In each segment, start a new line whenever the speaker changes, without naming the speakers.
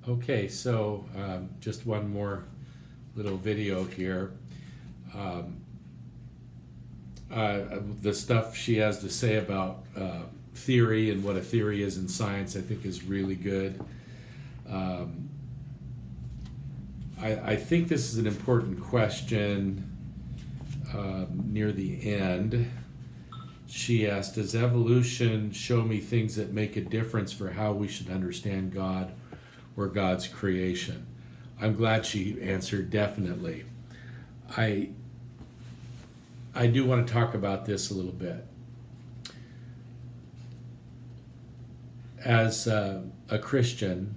Okay, so just one more little video here. Um, the stuff she has to say about theory and what a theory is in science, I think, is really good. Um, I think this is an important question near the end. She asked, does evolution show me things that make a difference for how we should understand God or God's creation? I'm glad she answered definitely. I do want to talk about this a little bit. As a Christian,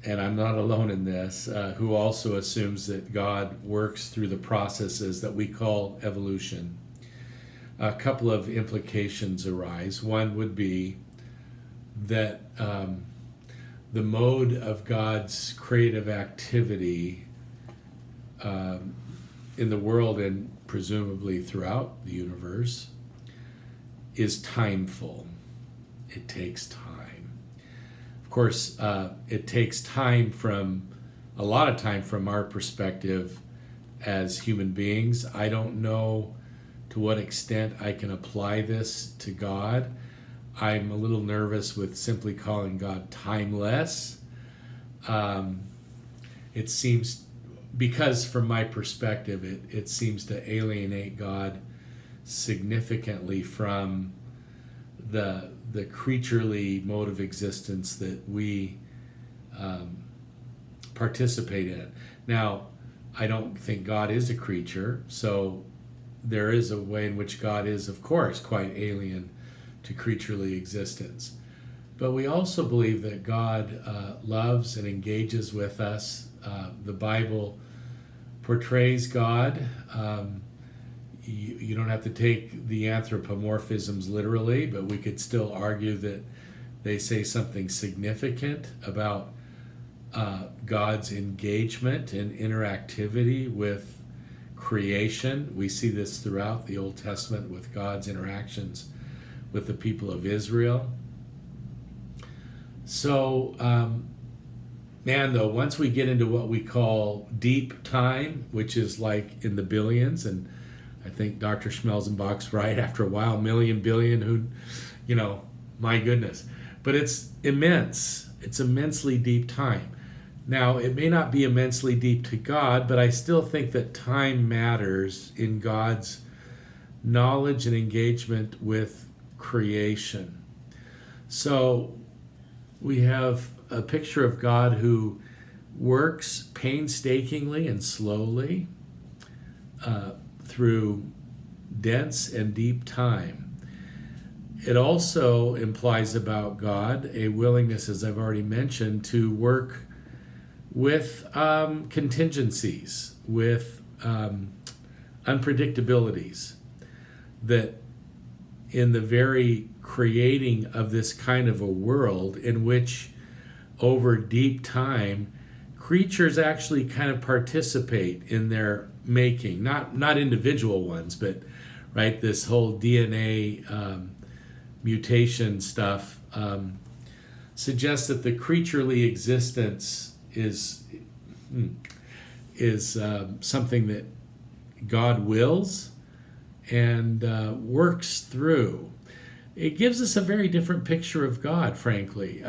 and I'm not alone in this, who also assumes that God works through the processes that we call evolution, a couple of implications arise. One would be that the mode of God's creative activity in the world and presumably throughout the universe is timeful. It takes time. Of course, it takes time a lot of time from our perspective as human beings. I don't know to what extent I can apply this to God. I'm a little nervous with simply calling God timeless. It seems, because from my perspective, it seems to alienate God significantly from the creaturely mode of existence that we participate in. Now, I don't think God is a creature, so there is a way in which God is, of course, quite alien to creaturely existence. But we also believe that God loves and engages with us. The Bible portrays God. You don't have to take the anthropomorphisms literally, but we could still argue that they say something significant about God's engagement and interactivity with creation. We see this throughout the Old Testament with God's interactions with the people of Israel. So, man, though, once we get into what we call deep time, which is like in the billions, and I think Dr. Schmelzenbach's right, after a while, million, billion, my goodness. But it's immense. It's immensely deep time. Now, it may not be immensely deep to God, but I still think that time matters in God's knowledge and engagement with creation. So we have a picture of God who works painstakingly and slowly through dense and deep time. It also implies about God a willingness, as I've already mentioned, to work with contingencies, with unpredictabilities, that in the very creating of this kind of a world in which over deep time creatures actually kind of participate in their making, not individual ones, but right, this whole DNA mutation stuff suggests that the creaturely existence is something that God wills and works through. It gives us a very different picture of God, frankly.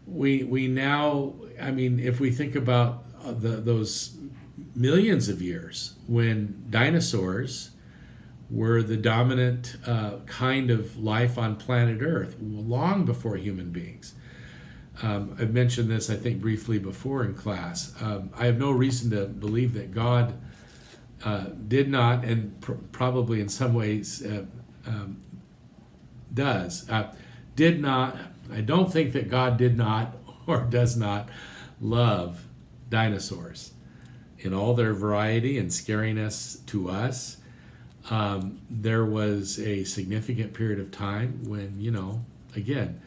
We now, I mean, if we think about those millions of years when dinosaurs were the dominant kind of life on planet Earth, long before human beings. I've mentioned this, I think, briefly before in class. I have no reason to believe that God did not, and probably in some ways did not. I don't think that God did not or does not love dinosaurs in all their variety and scariness to us. There was a significant period of time when, again,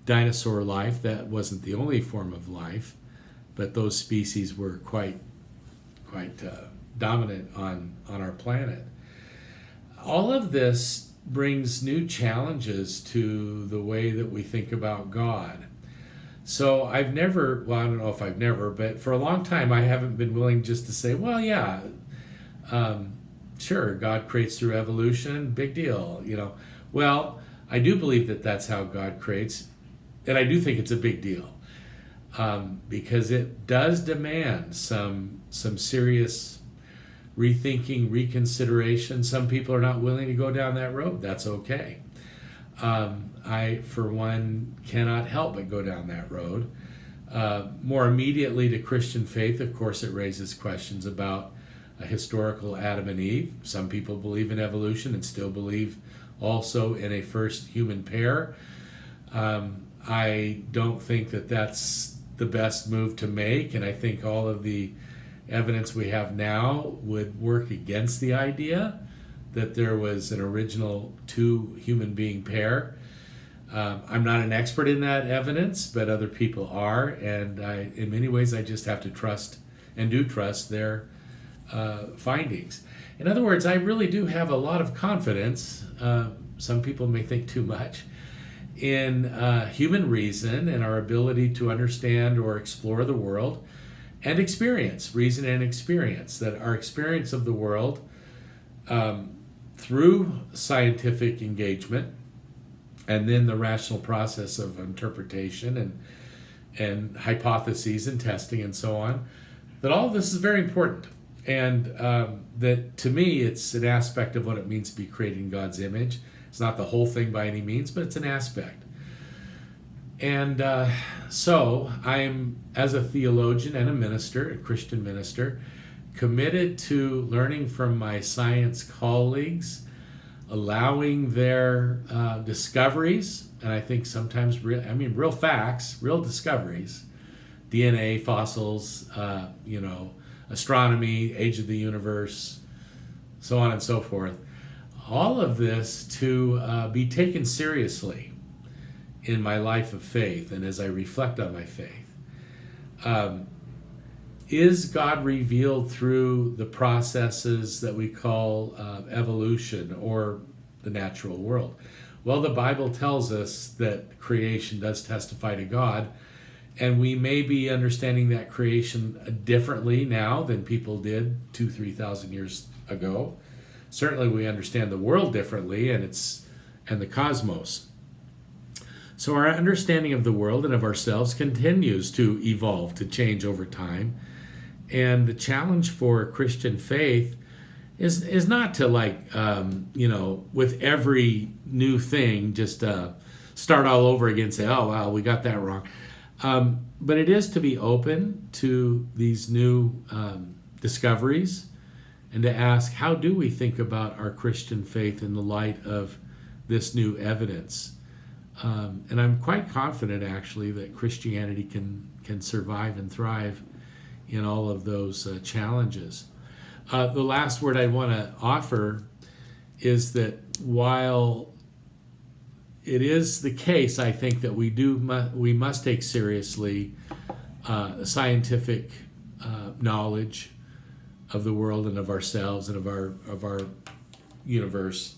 dinosaur life, that wasn't the only form of life, but those species were quite dominant on our planet. All of this brings new challenges to the way that we think about God. So I've never, well, I don't know if I've never, but for a long time I haven't been willing just to say, well, yeah, sure, God creates through evolution, big deal, you know. Well, I do believe that that's how God creates, and I do think it's a big deal because it does demand some serious rethinking, reconsideration. Some people are not willing to go down that road. That's okay. I, for one, cannot help but go down that road. More immediately to Christian faith, of course, it raises questions about a historical Adam and Eve. Some people believe in evolution and still believe also in a first human pair. I don't think that that's the best move to make, and I think all of the evidence we have now would work against the idea that there was an original two human being pair. I'm not an expert in that evidence, but other people are, and in many ways I just have to trust and do trust their findings. In other words, I really do have a lot of confidence, some people may think too much, in human reason and our ability to understand or explore the world and experience, reason and experience, that our experience of the world through scientific engagement and then the rational process of interpretation and hypotheses and testing and so on, that all of this is very important. And that to me, it's an aspect of what it means to be created in God's image. It's not the whole thing by any means, but it's an aspect. And so I'm, as a theologian and a minister, a Christian minister, committed to learning from my science colleagues, allowing their discoveries, and I think sometimes real facts, real discoveries, DNA, fossils, astronomy, age of the universe, so on and so forth. All of this to be taken seriously in my life of faith and as I reflect on my faith. Is God revealed through the processes that we call evolution or the natural world? Well, the Bible tells us that creation does testify to God, and we may be understanding that creation differently now than people did 2,000-3,000 years ago. Certainly we understand the world differently and the cosmos. So our understanding of the world and of ourselves continues to evolve, to change over time. And the challenge for Christian faith is not to with every new thing just start all over again and say, oh, wow, we got that wrong. But it is to be open to these new discoveries and to ask, how do we think about our Christian faith in the light of this new evidence? And I'm quite confident, actually, that Christianity can survive and thrive in all of those challenges. The last word I want to offer is that while it is the case, I think, that we must take seriously scientific knowledge of the world and of ourselves and of our universe.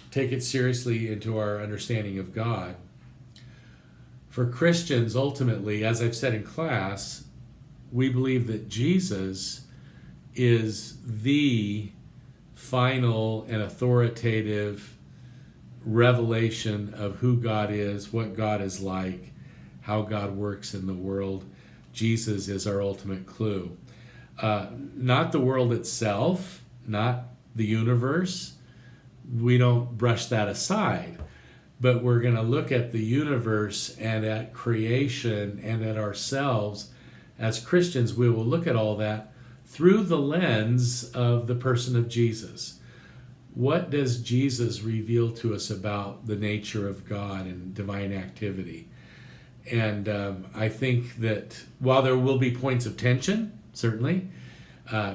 Take it seriously into our understanding of God. For Christians, ultimately, as I've said in class, we believe that Jesus is the final and authoritative revelation of who God is, what God is like, how God works in the world. Jesus is our ultimate clue. Not the world itself, not the universe. We don't brush that aside, but we're going to look at the universe and at creation and at ourselves. As Christians, we will look at all that through the lens of the person of Jesus. What does Jesus reveal to us about the nature of God and divine activity? And I think that while there will be points of tension, certainly,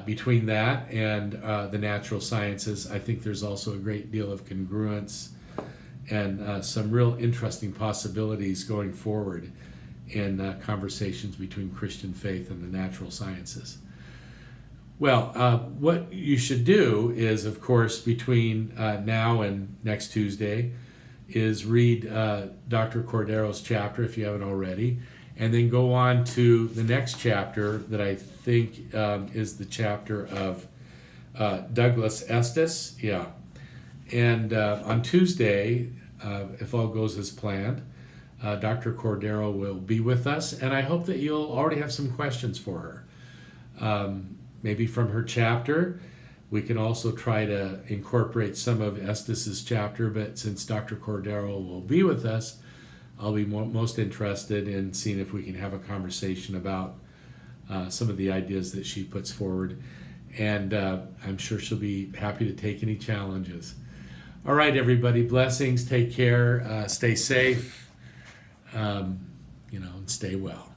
between that and the natural sciences, I think there's also a great deal of congruence and some real interesting possibilities going forward in conversations between Christian faith and the natural sciences. Well, what you should do is, of course, between now and next Tuesday, is read Dr. Cordero's chapter if you haven't already, and then go on to the next chapter that I think is the chapter of Douglas Estes. Yeah. And on Tuesday, if all goes as planned, Dr. Cordero will be with us, and I hope that you'll already have some questions for her. Maybe from her chapter. We can also try to incorporate some of Estes's chapter, but since Dr. Cordero will be with us, I'll be most interested in seeing if we can have a conversation about some of the ideas that she puts forward. And I'm sure she'll be happy to take any challenges. All right, everybody, blessings. Take care. Stay safe, and stay well.